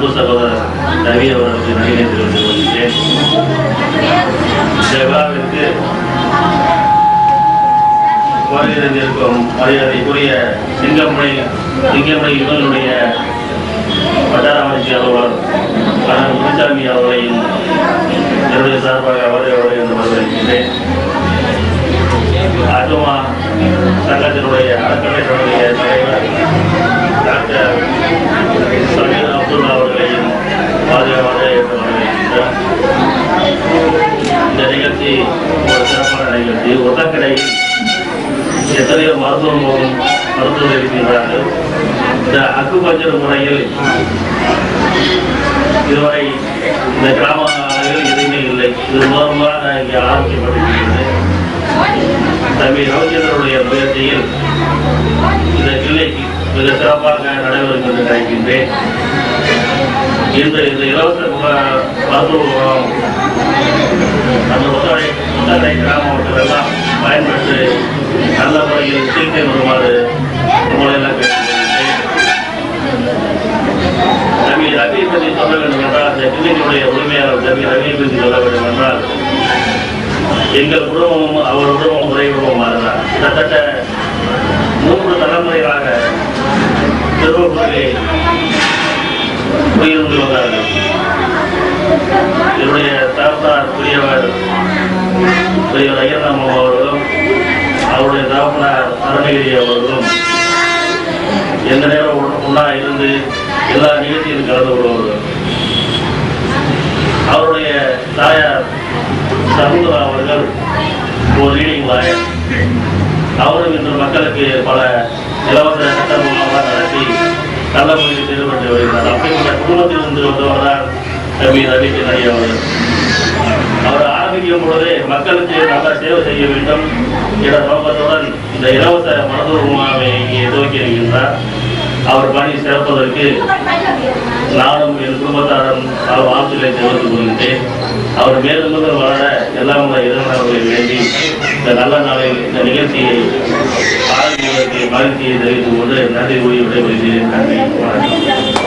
அன்பு சகோதரர் ரவி அவர்களுக்கு நன்றியை தெரிவித்துக் கொள்கிறேன். இந்த விழாவிற்கு வருகிறந்திருக்கும் மரியாதைக்குரிய சிங்கமணி இவர்களுடைய வட்டார அமைச்சு அலுவலர் கணவன் முனிசாமி அவர்களையும் என்னுடைய சார்பாக அவரை என்று வரவேற்கின்றேன். அதுமா சங்கத்தினுடைய அறக்கட்டளையினுடைய தலைவர் டாக்டர் சமீர் அப்துல்லா அவர்களையும் பாதுகாப்பாக என்று வரவேற்கின்றார். இந்த நிகழ்ச்சி ஒரு சிறப்பான நிகழ்ச்சி. ஒத்தக்கடையில் எத்தனையோ மருத்துவர்கள் இருக்கின்றார்கள். இந்த அக்குபஞ்சர் முறையில் இதுவரை இந்த கிராம அளவில் எதுவுமே இல்லை. இது மூலமாக இங்கே ஆரம்பிக்கப்பட்டிருக்கிறது. தம்பி ரவிச்சந்திரனுடைய முயற்சியில் இந்த கிளைக்கு மிக சிறப்பாக நடைபெறும் என்று நினைக்கின்றேன். இன்று இந்த இலவச மருத்துவ முகாம் அந்த ஒத்தடை கிராம மக்கள் எல்லாம் பயன்பெற்று நல்ல முறையில் சிகிச்சை வருமாறு உங்களை எல்லாம் கேட்டுக்கொள்கிறேன். தம்பி ரவியை பற்றி சொல்ல வேண்டும் என்றால், அந்த கிளினிக்குடைய உரிமையாளர் தம்பி ரவியை பற்றி சொல்ல வேண்டும் என்றால், எங்கள் குடும்பமும் அவர் குடும்பம் ஒரே குடும்பமாகிறார். கிட்டத்தட்ட 3 தலைமுறைகளாக திருவள்ளூரிலே குடியிருந்து வந்தார்கள். என்னுடைய தகப்பனார் பெரியவர் ஐயனாமம் அவர்களும் அவருடைய தகப்பனார் அருணகிரி அவர்களும் எந்த நேரம் ஒன்றா இருந்து எல்லா நிகழ்ச்சியிலும் கலந்து கொள்வார்கள். அவருடைய தாயார் சகுந்தரா அவர்கள் ஒரு ரீடிங் லாயர். அவரும் இன்று மக்களுக்கு பல இலவச சட்ட முகாம்லாம் நடத்தி நல்ல முறையில் செயல்பட்டு வருகிறார். அப்படிப்பட்ட குடும்பத்தில் இருந்து வந்தவர் தான் தம்பி ரவி சின்னையா அவர்கள். அவர் ஆரம்பிக்கும் பொழுதே மக்களுக்கு நல்ல சேவை செய்ய வேண்டும் என்ற நோக்கத்துடன் இந்த இலவச மருத்துவ முகாமை இங்கே துவக்கி இருக்கின்றார். அவர் பணி சிறப்பதற்கு நானும் என் குடும்பத்தாரும் வாழ்த்துக்களை தெரிவித்துக் கொள்கின்றேன். அவர் மேலும் மேலும் வளர எல்லாம் எதிர்நவர்களை வேண்டி இந்த நல்ல நாளில் இந்த நிகழ்ச்சியை ஆரம்பிப்பதற்கு மகிழ்ச்சியை தெரிவித்துக் கொண்டு நன்றி கூறி விடைபெறுகிறேன். நன்றி, வணக்கம்.